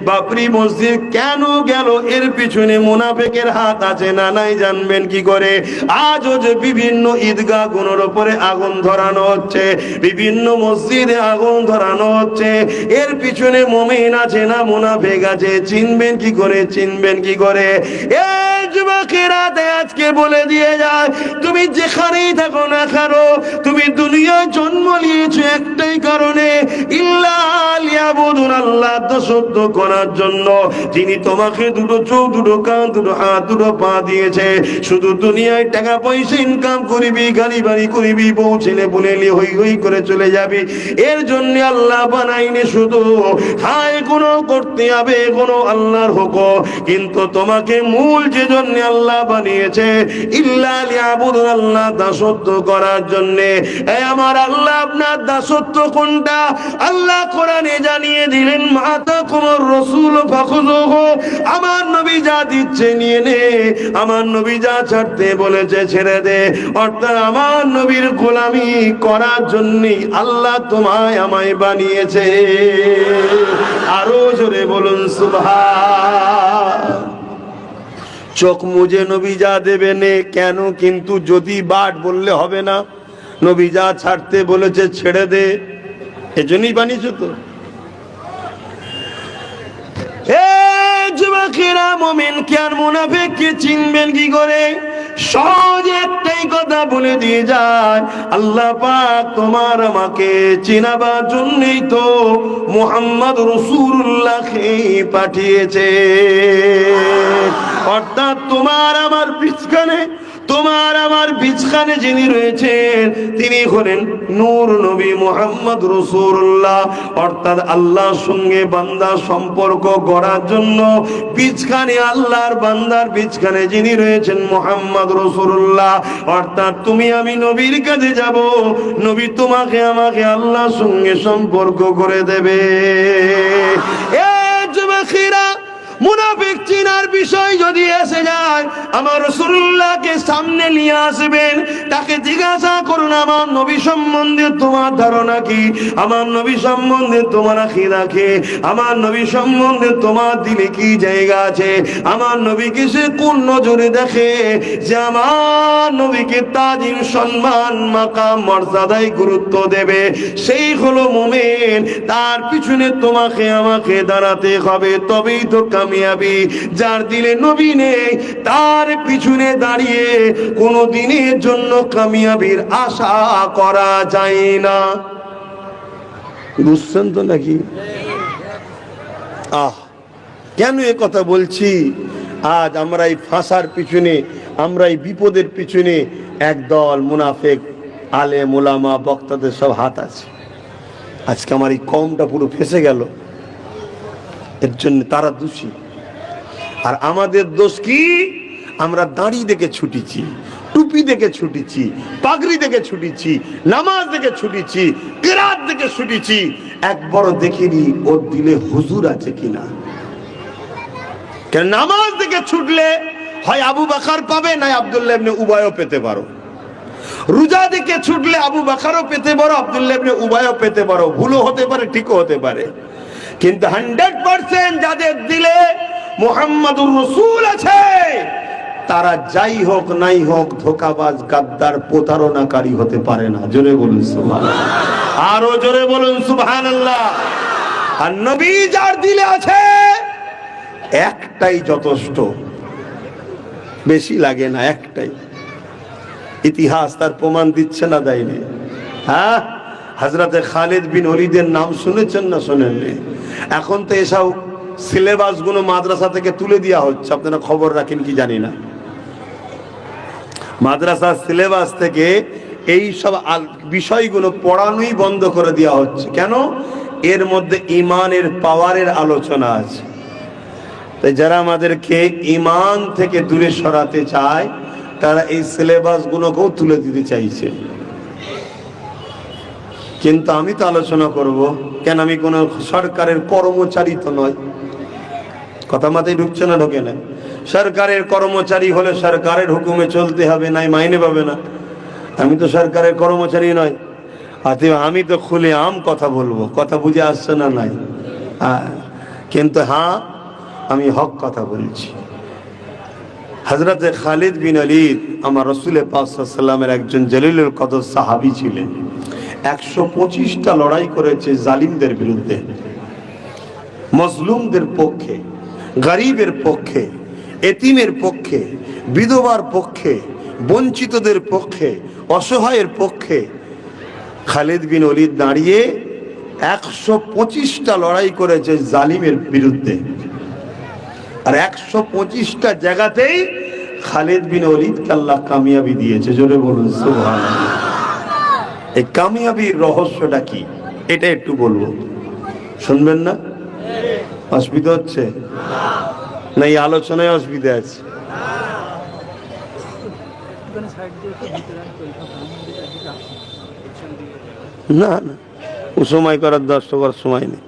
বাবরি মসজিদ কেন গেল, এর পিছনে মুনাফিকের হাত আছে না নাই জানবেন কি করে? আজও যে বিভিন্ন ঈদগাহ গুলোর উপরে আগুন ধরানো হচ্ছে, বিভিন্ন মসজিদে আগুন ধরানো হচ্ছে, এর পিছনে মুমিন আছে না মুনাফিক আছে? চিনবেন কি করে? চিনবেন কি করে? এই যুবকেরা আজকে বলে দিয়ে যায়, তুমি যেখানেই থাকো না কেন, তুমি দুনিয়ায় জন্ম নিয়েছো একটাই কারণে, ইল্লা লিয়াবুদুন, আল্লাহ দাসত্ব করার জন্য, যিনি তোমাকে দুটো চোখ, দুটো কান, দুটো হাত, দুটো পা দিয়েছে। শুধু দুনিয়ায় টাকা পয়সা ইনকাম করবি, গাড়ি বাড়ি করবি, বউ ছেলে বলেলি হই হই করে চলে যাবি, এর জন্য আল্লাহ বানাইনি। শুধু হায় গুনাহ করতে হবে, কোনো আল্লাহর হুকুম, কিন্তু তোমাকে মূল যে জন্য আল্লাহ বানিয়েছে, ইল্লা লিয়াবুদুন, আল্লাহ দাসত্ব করার জন্য। এই আমার আল্লাহ আপনার দাসত্ব কোনটা? আল্লাহ কোরআনে জানিয়ে দিলেন, মাতাকুমুর রাসূল ফাখুযুহু, আমার নবী যা দিচ্ছে নিয়ে নে, আমার নবী যা ছাড়তে বলেছে ছেড়ে দে। অর্থাৎ আমার নবীর গোলামি করার জন্য আল্লাহ তোমায় আমায় বানিয়েছে। আরো জোরে বলুন সুবহান। চোখ মুজে নবী যা দেবে নে, কেন? কিন্তু যদি বাট বললে হবে না, নবী যা ছাড়তে বলেছে ছেড়ে দে, এজন্যই বানিয়েছো তো। যুবকেরা, মুমিনকে আর মুনাফিককে চিনবেন কি করে? সহজে একটাই কথা বলে দিয়ে যায়, আল্লাহ পাক তোমার আমাকে চিনাবার জন্যই তো মুহাম্মদ রাসূলুল্লাহকে পাঠিয়েছে। অর্থাৎ তোমার আমার বিছখানে, তোমার আমার বিছখানে যিনি রয়েছেন, তিনি হলেন নূর নবী মুহাম্মদ রাসূলুল্লাহ। অর্থাৎ আল্লাহর সঙ্গে বান্দার সম্পর্ক গড়ার জন্য বিছখানে, আল্লাহর বান্দার বিছখানে যিনি রয়েছেন মুহাম্মদ রাসূলুল্লাহ। অর্থাৎ তুমি আমি নবীর কাছে যাব, নবী তোমাকে আমাকে আল্লাহর সঙ্গে সম্পর্ক করে দেবে। এ যুবকেরা, মুনাফিক চিনার বিষয় যদি এসে যায়, আমার রাসূলুল্লাহকে সামনে নিয়ে আসবেন, তাকে জিজ্ঞাসা করুন, আমার নবী সম্বন্ধে তোমার ধারণা কি? আমার নবী সম্বন্ধে তোমার আকীদা কি? আমার নবী সম্বন্ধে তোমার দিলে কি জায়গা আছে? আমার নবীকে সে কোন নজরে দেখে যে আমার নবীকে তাজিম, সম্মান, মাকাম, মর্যাদায় গুরুত্ব দেবে, সেই হলো মুমিন। তার পিছনে তোমাকে আমাকে দাঁড়াতে হবে, তবেই তো কামিয়াবি। যার দিলে নবী নেই, তার পিছনে দাঁড়িয়ে কোনো দিনের জন্য কামিয়াবির আশা করা যায় না। বুঝছেন তো নাকি? কেন এ কথা বলছি? আজ আমরা এই ফাঁসার পিছনে, আমরা এই বিপদের পিছনে একদল মুনাফিক আলেম ওলামা বক্তাদের সব হাত আছে। আজকে আমার এই কওমটা পুরো ফেঁসে গেল, এর জন্য তারা দোষী। আর আমাদের দোষ কি? আমরা দাড়ি দেখে ছুটিছি, টুপি দেখে ছুটিছি, পাগড়ি দেখে ছুটিছি, নামাজ দেখে ছুটিছি, কিরাত দেখে ছুটিছি, একবারও দেখিনি ওর দিলে হুজুর আছে কিনা। কেন? নামাজ দেখে ছুটলে হয় আবু বকর পাবে, না আব্দুল্লাহ ইবনে উবাইও পেতে পারো। রোজা দেখে ছুটলে আবু বকরও পেতে পারো, আব্দুল্লাহ ইবনে উবাইও পেতে পারো। ভুলও হতে পারে, ঠিকও হতে পারে, কিন্তু 100% যাদের দিলে মুহাম্মাদুর রাসূল আছে, তারা যাই হোক নাই হোক ধোঁকাবাজ, গাদ্দার, প্রতারণাকারী হতে পারে না। জোরে বলুন সুবহানাল্লাহ, আরো জোরে বলুন সুবহানাল্লাহ। আর নবী যার দিলে আছে, একটাই যথেষ্ট, বেশি লাগে না, একটাই। ইতিহাস তার প্রমাণ দিচ্ছে না, দেয়নি? হ্যাঁ, হযরতে খালিদ বিন ওলীদের নাম শুনেছেন না শোনেননি? এখন তো এসব সিলেবাস গুলো মাদ্রাসা থেকে তুলে দেওয়া হচ্ছে, আপনারা খবর রাখেন কি জানি না। মাদ্রাসার সিলেবাস থেকে এই সব বিষয়গুলো পড়ানোই বন্ধ করে দেওয়া হচ্ছে। কেন? এর মধ্যে ইমানের পাওয়ারের আলোচনা আছে। তাই যারা আমাদেরকে ইমান থেকে দূরে সরাতে চায়, তারা এই সিলেবাস গুলোকেও তুলে দিতে চাইছে। কিন্তু আমি তো আলোচনা করব, কেন? আমি কোন সরকারের কর্মচারী তো নয়। কথা মাথায় ঢুকছে না? ঢোকে না? সরকারের কর্মচারী হলে সরকারের হুকুমে চলতে হবে, নাই মাইনে পাবে না। আমি তো সরকারের কর্মচারী নয়, আমি তো খুলে আম কথা বলবো। কথা বুঝে আসছে না? নাই? কিন্তু হ্যাঁ, আমি হক কথা বলছি। হযরতে খালিদ বিন ওলীদ আমার রাসূল পাক সাল্লাল্লাহু আলাইহি ওয়াসাল্লামের একজন জলিলুল কদর সাহাবী ছিলেন। 125টা লড়াই করেছে জালিমদের বিরুদ্ধে, মজলুমদের পক্ষে, গরিবের পক্ষে, এতিমের পক্ষে, বিধবার পক্ষে, বঞ্চিতদের পক্ষে, অসহায়ের পক্ষে। খালিদ বিন ওলীদ দাঁড়িয়ে 125টা লড়াই করেছে জালিমের বিরুদ্ধে, আর 125টা জায়গাতেই খালিদ বিন ওলীদকে আল্লাহ কামিয়াবি দিয়েছে। জোরে বলুন সুবহানাল্লাহ। এই কামিয়াবির রহস্যটা কি এটা একটু বলবো, শুনবেন না? অসুবিধা হচ্ছে না? এই আলোচনায় অসুবিধা আছে? না না, ও সময় করার 10 করার সময় নেই।